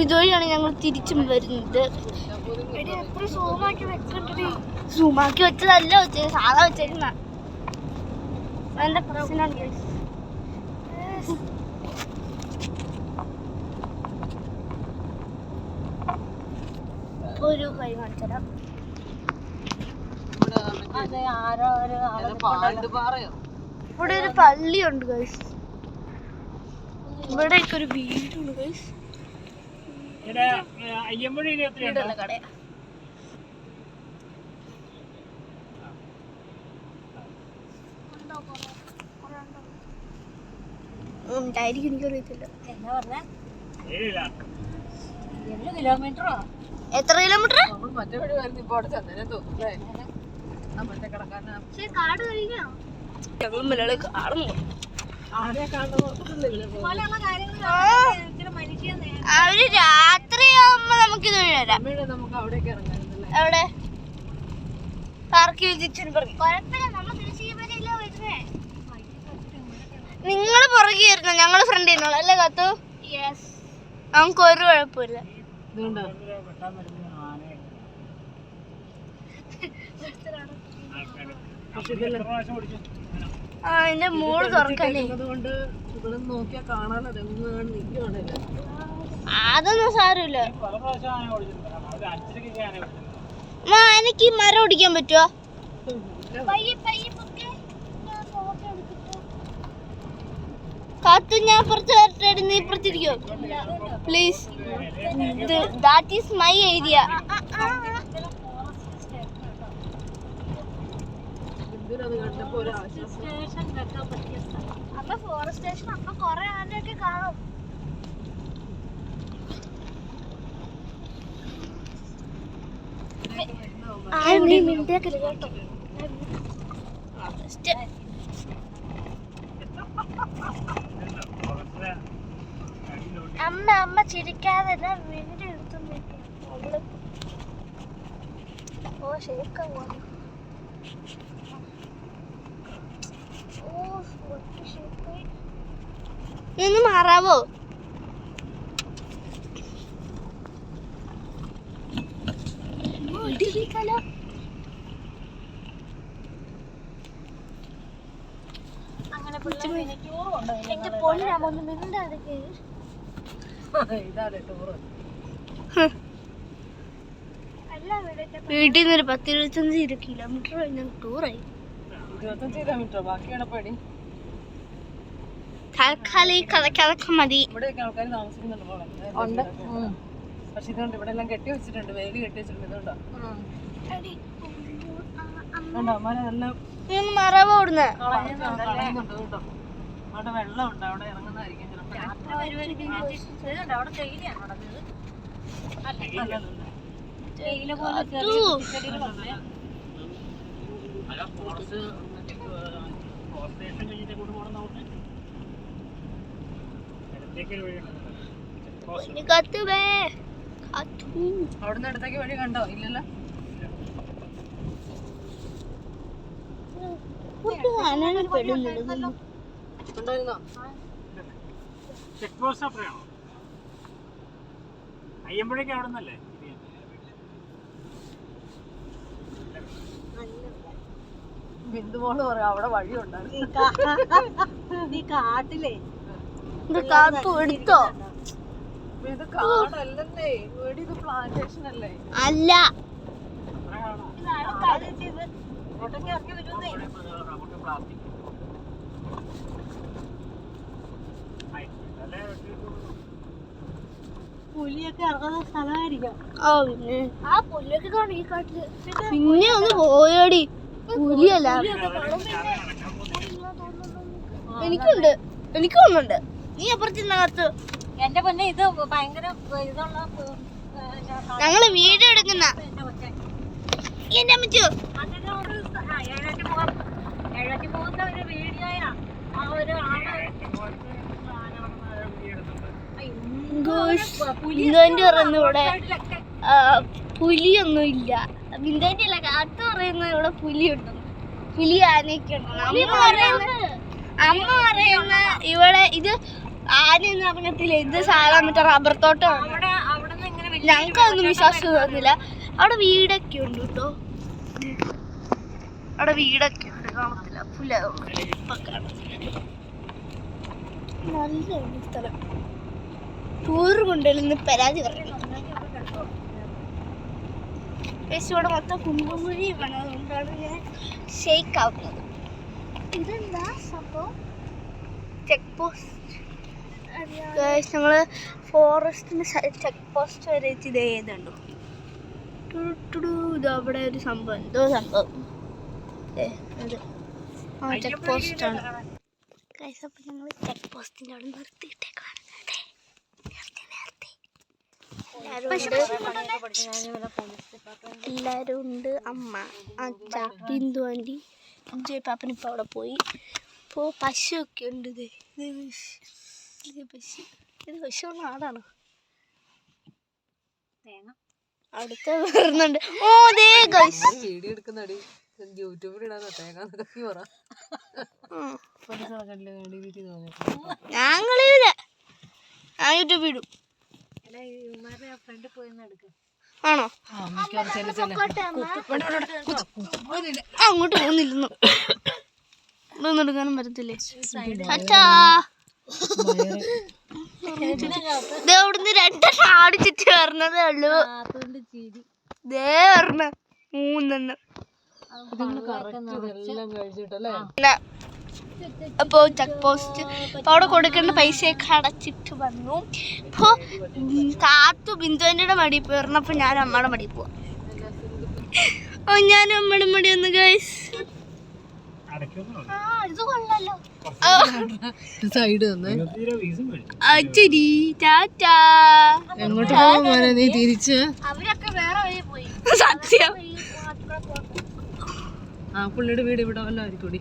ഇതുവഴിയാണ് ഞങ്ങൾ തിരിച്ചും വരുന്നത്. സൂമാക്കി വെച്ചതല്ല വെച്ചത്, സാധാ വെച്ചേക്കുന്ന എന്റെ പ്രശ്നമാണ്. ഒരു കൈ കാണിച്ചതാ. ഇവിടെ ഒരു പള്ളിയുണ്ട് ഗൈസ്. ഇവിടെയൊക്കെ ഒരു വീടുണ്ട് ഗൈസ്. കടയാ ഉണ്ടായിരിക്കും, എനിക്കറിയത്തില്ല. എത്ര കിലോമീറ്റർ? അവര് രാത്രിയാവുമ്പോ നമുക്കിത് വരാം. എവിടെ പാർക്കിൽ നിങ്ങള് പുറകെ വരുന്ന ഞങ്ങള് ഫ്രണ്ട് അല്ലേ കത്തു? നമുക്ക് ഒരു കുഴപ്പമില്ല. അതിന്റെ മൂട് തുറക്കല്ലേ, അതൊന്നും സാരമില്ല. എനിക്ക് മരം ഓടിക്കാൻ പറ്റുമോ? കാത്തു ഞാൻ പുറത്ത് വരട്ടെ, നീ ഇപ്പുറത്തിരിക്കോ please? That is my area. അമ്മ ഫോറസ്റ്റ് സ്റ്റേഷൻ, അമ്മ കൊറേ ആനയൊക്കെ കാണും. നീ മിണ്ടേക്കല് കേട്ടോ. അമ്മ ചിരിക്കാതെ വീഡിയോ എടുത്തു. ഓ ശരിക്കും ഒന്ന് മാറാവോ? എന്റെ പൊന്നിനാമൊന്ന് മിണ്ടാതെ. വീട്ടിൽ നിന്നൊരു 10-25 കിലോമീറ്റർ കഴിഞ്ഞാൽ ടൂറായി. തൽക്കാലം കഥ മതി. പക്ഷെ ഇതുകൊണ്ട് ഇവിടെ എല്ലാം കെട്ടി വെച്ചിട്ടുണ്ട്, വേലി കെട്ടി വെച്ചിട്ടുണ്ട്. ഇതുകൊണ്ടോ മറവോ അവിടെ വെള്ളം ഉണ്ട്, അവിടെ ഇറങ്ങുന്നതായിരിക്കും അവിടുന്ന് അടുത്തേക്ക് വഴി കണ്ടോ? ഇല്ലല്ലോ. അയ്യമ്പഴേക്ക് അവിടെ നിന്നല്ലേ? ബിന്ദുമോള് പറയാം അവിടെ വഴി ഉണ്ടായിരുന്നു. ഈ കാട്ടിലേ എടുത്തോ? ഇത് കാടല്ലേ, ഇത് പ്ലാന്റേഷൻ അല്ലേ? അല്ല, പുലിയൊക്കെ ഇറങ്ങുന്ന സ്ഥലമായിരിക്കാം. പിന്നെ ആ പുലിയൊക്കെ കാണും ഈ കാട്ടില്. പിന്നെ ഒന്ന് പോയോടി, പുലിയല്ല. എനിക്കും ഒന്നുണ്ട്. നീ അപ്പുറത്തിനകത്ത് എന്റെ പൊന്നെ ഇത് ഭയങ്കര ഇതുള്ള ഞങ്ങള് വീഡിയോ എടുക്കുന്ന എന്റെ അമ്മച്ചു ഇഴക്കി പോകുന്ന ഒരു വീഡിയോയാ. ആ ഒരു ബിന്ദുവിന്റെ പറയുന്നു ഇവിടെ പുലിയൊന്നും ഇല്ല. ബിന്ദുവിന്റെ അല്ല, കാത്തു പറയുന്നു ഇവിടെ പുലിയുണ്ടെന്ന്. കിളി ആനയൊക്കെ ഉണ്ട്. അമ്മ പറയുന്ന ഇവിടെ ഇത് ആനയൊന്നും ഇറങ്ങത്തില്ല, ഇത് സാധാരണ മറ്റേ റബ്ബർ തോട്ടമാണ്. ഞങ്ങൾക്ക് അതൊന്നും വിശ്വാസം തോന്നുന്നില്ല. അവിടെ വീടൊക്കെ ഉണ്ട് കേട്ടോ, അവിടെ വീടൊക്കെ ഉണ്ട്, കാണത്തില്ല നല്ല സ്ഥലം. ടൂർ കൊണ്ടുവരുന്ന പരാതി പറയണം. പക്ഷെ ഇവിടെ മൊത്തം കുണ്ടുകുഴി വേണം, അതുകൊണ്ടാണ് ഞാൻ ഷെയ്ക്ക് ആവുന്നത്. ഇതെന്താ സംഭവം? Check post. ഞങ്ങള് ഫോറസ്റ്റിന്റെ ചെക്ക് പോസ്റ്റ് വരെ ഇത് ഏതുണ്ടോ, ഇത് അവിടെ ഒരു സംഭവം, എന്തോ സംഭവം. ചെക്ക് പോസ്റ്റ് ആണ്. അപ്പൊ ഞങ്ങൾ ചെക്ക് പോസ്റ്റിന്റെ അവിടെ നിർത്തിയിട്ടേക്കാണ്. എല്ലാരും ഉണ്ട്. അമ്മ, അച്ഛ, ബിന്ദു ആൻറ്റി, ജയപ്പാപ്പൻ ഇപ്പൊ അവിടെ പോയി. ഇപ്പോ പശുവൊക്കെ ഉണ്ട്. പശു, ഇത് പശുവുള്ള ആടാണ്. അടുത്ത വരുന്നുണ്ട്. ഓ ദേ ഗയ്സ്, വീഡിയോ എടുക്കുന്നടി യൂട്യൂബിലിടാൻ തേങ്ങാന്നൊക്കെ പറ. ഞങ്ങളില്ല, ഞാൻ യൂട്യൂബിൽ ഇടും. ആണോ? അങ്ങോട്ട് പോകുന്നില്ലെന്നു ഇതൊന്നും എടുക്കാനും പറ്റത്തില്ലേ? അച്ഛാ ഇവിടുന്ന് രണ്ടെണ്ണം ആടിച്ചിട്ട് വരണതേ ഉള്ളൂ. ദേ പറഞ്ഞ 3 അപ്പോ ചെക്ക് പോസ്റ്റ് അവിടെ കൊടുക്കേണ്ട പൈസയൊക്കെ അടച്ചിട്ട് വന്നു. ഇപ്പൊ താത്തു ബിന്ദുവിന്റെ മടി പോയിരുന്നപ്പോ ഞാൻ അമ്മയുടെ മടി പോവാ. ഞാനും അമ്മയുടെ മടി ഒന്ന് ഗൈസ്. ഇത് കൊള്ളല്ലോ. സൈഡ് ടാറ്റാ. എങ്ങോട്ട് പോകാൻ നീ തിരിച്ച്? അവരൊക്കെ വേറെ വഴി പോയി. സത്യം. ആ പുള്ളിയുടെ വീട് ഇവിടെ വല്ല ആയിരിക്കൂടി.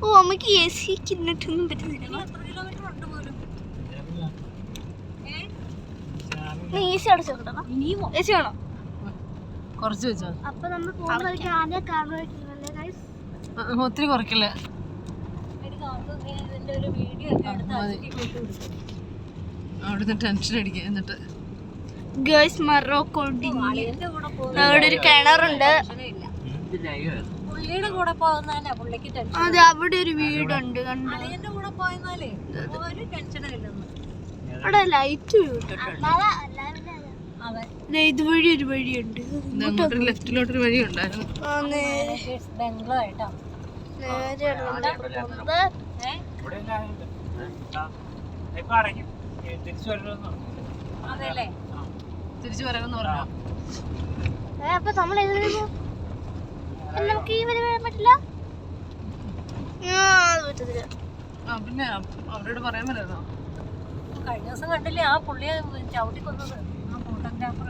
ഓ അമ്മക്ക് എ സി കിന്നിട്ടൊന്നും പറ്റുന്നില്ല. നീ എ സി അടച്ചോട്ടോ. എ സി ആണോ? കുറച്ച് വെച്ചോ. അപ്പൊ നമ്മൾ പോകുമ്പോഴേക്കും ആദ്യം കാണുന്നല്ലേ ഗൈസ്. ഒത്തിരി കുറയ്ക്കല്ലേ. അവിടുന്ന് ടെൻഷൻ അടിക്കുക. എന്നിട്ട് ഗേൾസ് മറോക്കോ അവിടെ ഒരു കിണറുണ്ട്. അതെ അവിടെ ഒരു വീടുണ്ട്. അവിടെ ലൈറ്റ് ഇതുവഴി ഒരു വഴിയുണ്ട്. ലെഫ്റ്റിലോട്ടൊരു വഴി ഉണ്ടായിരുന്നു. തിരിച്ചു വരാമെന്ന് പറഞ്ഞു. അപ്പൊ നമ്മൾ നമുക്ക് ഈ വരെ വരാൻ പറ്റില്ല. പിന്നെ അവരോട് പറയാൻ പറ്റാ. കഴിഞ്ഞ ദിവസം കണ്ടില്ലേ ആ പുള്ളിയെ ചവിട്ടി കൊന്നത്, ആ ഫോട്ടോഗ്രാഫർ.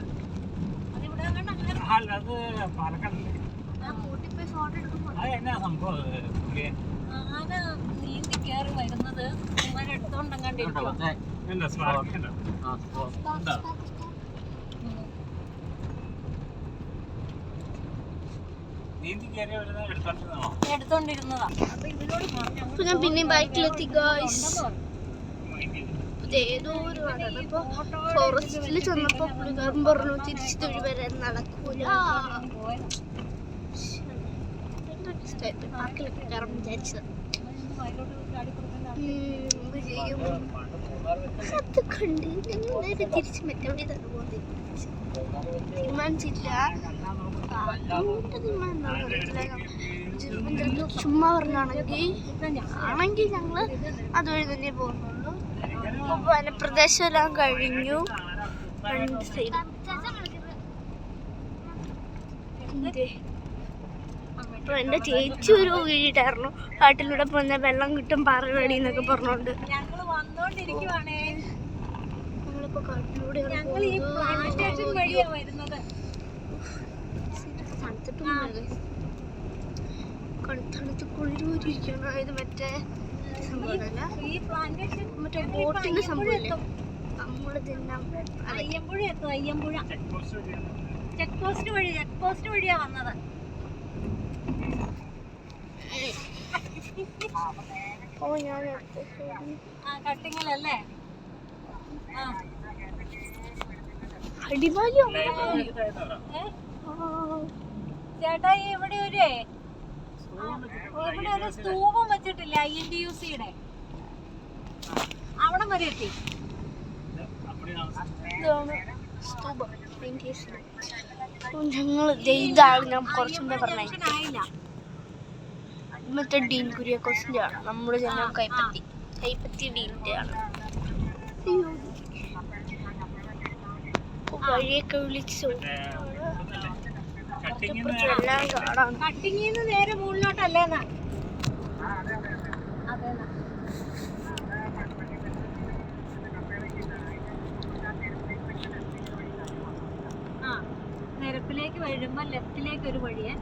ആന നീന്തി കയറി വരുന്നത് എടുത്തോണ്ടെങ്ങാണ്ടിരിക്കും. എടുത്തോണ്ടിരുന്നതാ. അപ്പൊ ഇവരോട് പറഞ്ഞു. ഞാൻ പിന്നെ ബൈക്കിലെത്തി ഗായ്സ്. ഏതോ ഒരു ഫോറസ്റ്റിൽ ചെന്നപ്പോ പുള്ളിക്കാരൻ പറഞ്ഞു തിരിച്ചു തൊഴി വരാൻ നടക്കൂല. പാർക്കിലൊക്കെ കയറാൻ വിചാരിച്ചത്. അത് കണ്ട് ഞങ്ങൾ നേരെ തിരിച്ച് മറ്റേ തീരുമാനിച്ചില്ല. ചുമ്മാ പറഞ്ഞാണെങ്കിൽ ഞങ്ങള് അതുവഴി തന്നെ പോകുന്നുള്ളൂ. വനപ്രദേശം എല്ലാം കഴിഞ്ഞു. അപ്പൊ എന്റെ ചേച്ചി ഒരു വീടായിരുന്നു. കാട്ടിലൂടെ പോകുന്ന വെള്ളം കിട്ടും പാറവടി എന്നൊക്കെ പറഞ്ഞോണ്ട് ഞങ്ങളിപ്പോ കാട്ടിലൂടെ തണുത്ത് കുളിരൂരിയിരിക്കണം. ഇത് മറ്റേ സംഭവമല്ല, മറ്റേ ബോട്ടിന്റെ സംഭവമല്ലേ നമ്മള് തിന്നാൻ. അയ്യമ്പുഴ എത്തും. അയ്യമ്പുഴ ചെക്ക് പോസ്റ്റ് വഴിയാ വന്നത്. ഓ ഞാൻ കട്ടിങ്ങിലല്ലേ? അടിമാലി ചേട്ടാ ഇവിടെ ഒരു സ്തൂപം വെച്ചിട്ടില്ല INTUC-യുടെ അവിടെ വരെ എത്തി. ഞങ്ങൾ ഇതാണ് ഞാൻ കുറച്ചും കൂടെ പറഞ്ഞില്ല. മറ്റേ ഡീൻ കുര്യാക്കോസിന്റെ ആണ് നമ്മുടെ ജനം കൈപ്പത്തി ഡീനിന്റെ ആണ്. വഴിയൊക്കെ വിളിച്ചു എല്ലാം കാണാം. കട്ടിങ്ങിന്ന് നേരെ മുകളിലോട്ടല്ലേന്നാ? നിരപ്പിലേക്ക് വരുമ്പോ ലെഫ്റ്റിലേക്ക് ഒരു വഴിയെ.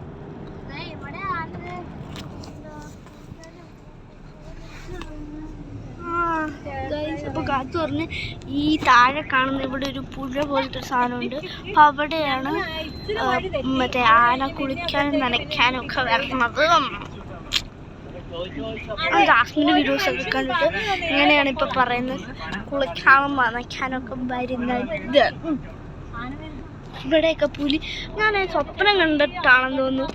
അപ്പൊ കാത്തു പറഞ്ഞ് ഈ താഴെ കാണുന്ന ഇവിടെ ഒരു പുഴ പോലത്തെ ഒരു സാധനമുണ്ട്. അപ്പൊ അവിടെയാണ് മറ്റേ ആന കുളിക്കാനും നനയ്ക്കാനും ഒക്കെ വരണത്. ജാസ്മിന്റെ വീഡിയോസ് ഒക്കെ കണ്ടിട്ട് ഇങ്ങനെയാണ് ഇപ്പൊ പറയുന്നത്, കുളിക്കാനും നനയ്ക്കാനും ഒക്കെ വരുന്നത്. ഇവിടെയൊക്കെ പുലി, ഞാൻ സ്വപ്നം കണ്ടിട്ടാണെന്ന് തോന്നുന്നു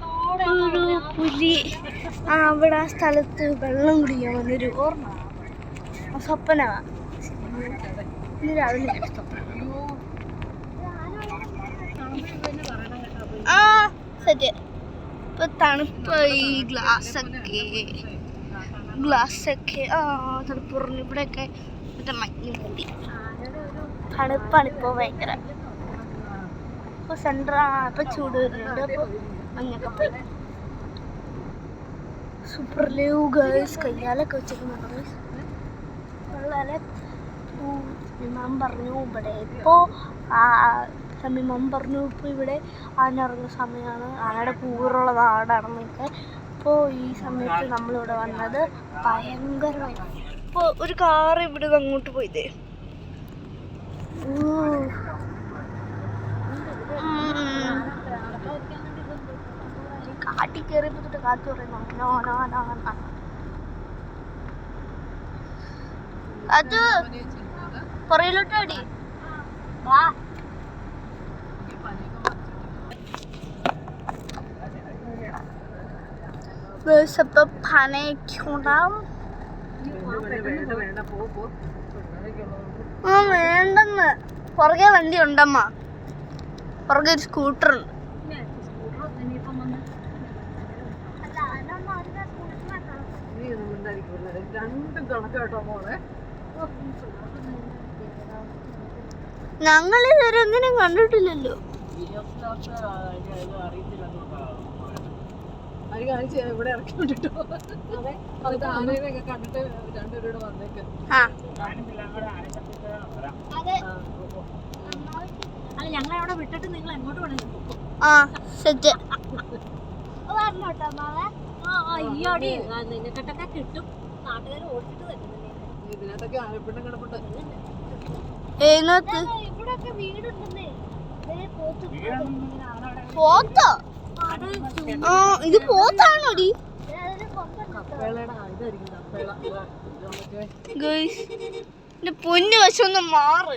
ഒരു പുലി അവിടെ ആ സ്ഥലത്ത് വെള്ളം കുടിക്കാൻ വന്നൊരു ഓർമ്മ. സ്വപ്നമാ രാവിലെ ആ സെറ്റ്. ഇപ്പൊ തണുപ്പ് ഈ ഗ്ലാസ്സൊക്കെ തണുപ്പ് പറഞ്ഞു. ഇവിടെയൊക്കെ മറ്റേ മഞ്ഞ് മൂടി തണുപ്പാണിപ്പോ ഭയങ്കര. ഇപ്പൊ സെൻട്ര ഇപ്പൊ ചൂട് വരുന്നുണ്ട്. അപ്പൊ മഞ്ഞൊക്കെ പോയി. സൂപ്പർ ലീവ് ഗേൾസ് കയ്യാലൊക്കെ വെച്ചിരിക്കുന്നുണ്ട്. വളരെ മിമാൻ പറഞ്ഞു ഇവിടെ ഇപ്പോൾ മിമാൻ പറഞ്ഞു ഇപ്പോൾ ഇവിടെ ആന ഇറങ്ങുന്ന സമയമാണ്, ആനയുടെ കൂറുള്ള നാടാണെന്നൊക്കെ. ഇപ്പോൾ ഈ സമയത്ത് നമ്മളിവിടെ വന്നത് ഭയങ്കരമായി. ഇപ്പോൾ ഒരു കാറ് ഇവിടെ അങ്ങോട്ട് പോയതേ. കാട്ടി കയറിയപ്പോ തൊട്ട് കാത്തു പറയുന്നു അത് പുറയിലോട്ട് അടി. അപ്പൊ പനയ്ക്കുണ്ടാവും. വേണ്ടെന്ന് പുറകെ വണ്ടി ഉണ്ടമ്മ, പുറകെ ഒരു സ്കൂട്ടർ ഉണ്ട്. ഞങ്ങൾ ഇതുവരെ ഒന്നിനും കണ്ടിട്ടില്ലല്ലോ. ഇവിടെ ഇറക്കി വിട്ടിട്ടോ ആനയൊക്കെ കണ്ടിട്ട് രണ്ടുപേരോട് വന്നേക്ക്. ഞങ്ങളെ അവിടെ വിട്ടിട്ട് നിങ്ങൾ എങ്ങോട്ട് വേണമെങ്കിലും അയ്യോടി നിനക്കെട്ടൊക്കെ കിട്ടും. നാട്ടുകാർ ഓടിച്ചിട്ട് തരുന്നില്ലേ ഇതിനകത്തൊക്കെ ആനപ്പിണ്ടം കിടപ്പുണ്ട്. ഇവിടൊക്കെ വീടുണ്ടെന്നേ. പോത്തോ? ഇത് പോത്താണോടി? പൊന്നു വശമൊന്നും മാറ്.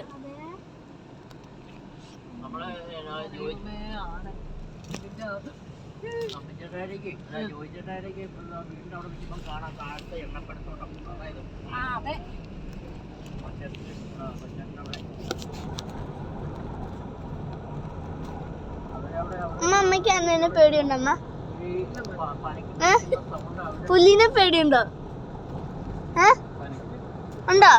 അമ്മയ്ക്ക് അന്നെ പേടിയുണ്ടമ്മ? പുലിനെ പേടിയുണ്ടോ? ഉണ്ടോ?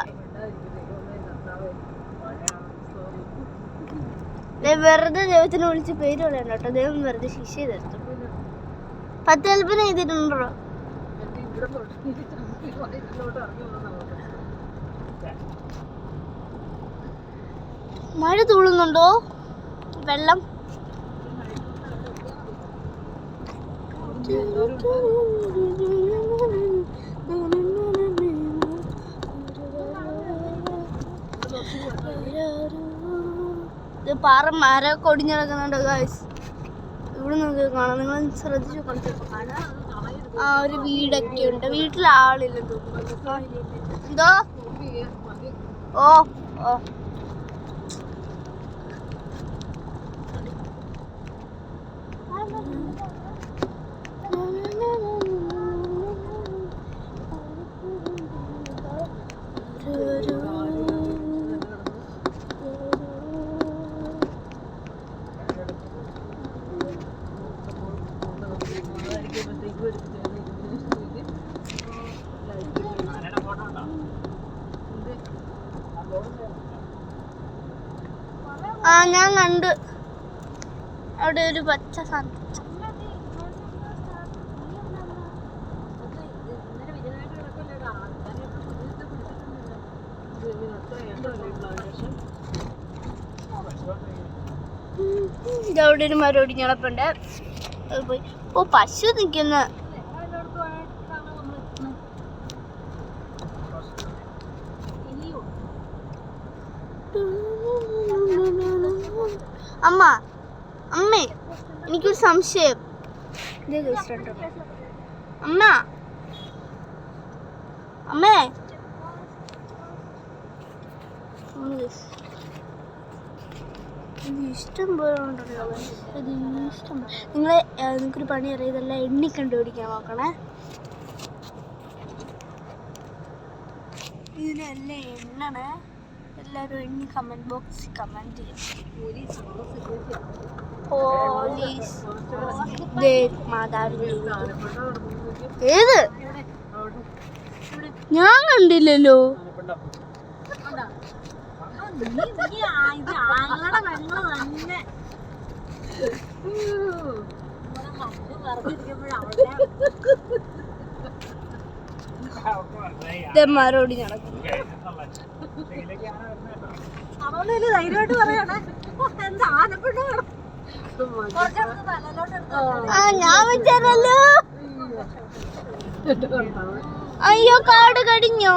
വെറുതെ ദൈവത്തിനെ വിളിച്ച് പേര് പറയണ്ട കേട്ടോ. ദൈവം വെറുതെ ശിക്ഷ ചെയ്തെടുത്തു. 10 കൽപ്പന ചെയ്തിട്ടുണ്ടോ? മഴ തൂളുന്നുണ്ടോ? വെള്ളം പാറ മരമൊക്കെ ഒടിഞ്ഞിടക്കുന്നുണ്ട് ഗായ്സ്. ഇവിടെ നോക്കി കാണാം. നിങ്ങൾ ശ്രദ്ധിച്ചു കളിച്ചപ്പോ കാണാം. ആ ഒരു വീടൊക്കെ ഉണ്ട്. വീട്ടിൽ ആളില്ലെന്ന് തോന്നുന്നു. എന്തോ ഓ ഓ ആ ഞാൻ കണ്ട് അവിടെ ഒരു പച്ച സാധനം. ഇതവിടെ ഒരു മരം ഒടിഞ്ഞളപ്പുണ്ട്. അത് പോയി. ഓ പശു നിൽക്കുന്ന. അമ്മേ എനിക്കൊരു സംശയം. അമ്മേ ഇഷ്ടം പോലെ ഉണ്ടല്ലോ. ഇഷ്ടം നിങ്ങൾക്കൊരു പണി അറിയതല്ല, എണ്ണി കണ്ടുപിടിക്കാൻ നോക്കണേ. ഇതിനെല്ലാം എണ്ണണേ. എല്ലാവരും എണ്ണി കമന്റ് ബോക്സിൽ കമന്റ് ചെയ്യും. പോലീസ് ഏത് ഞാൻ കണ്ടില്ലല്ലോ. മരോടി നടക്കുന്നു. ധൈര്യമായിട്ട് പറയണേ. എന്താ ആനപ്പെട്ടോ ഞാൻ വെച്ചല്ലോ. അയ്യോ കാട് കടിഞ്ഞോ.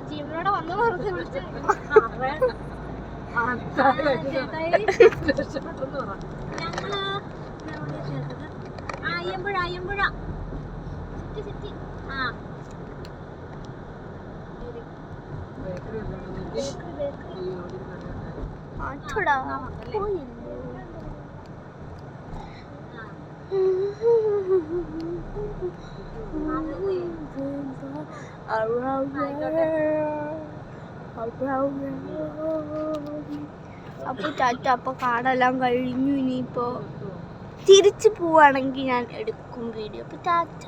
ജീവനോടെ വന്നു അയ്യമ്പുഴ അയ്യമ്പുഴ ആ അപ്പൊ ചാച്ച അപ്പൊ കാടെല്ലാം കഴിഞ്ഞു. ഇനിയിപ്പോ തിരിച്ചു പോവാണെങ്കിൽ ഞാൻ എടുക്കും വീഡിയോ. അപ്പൊ ചാച്ച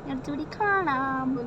അടുത്തുകൂടി കാണാം.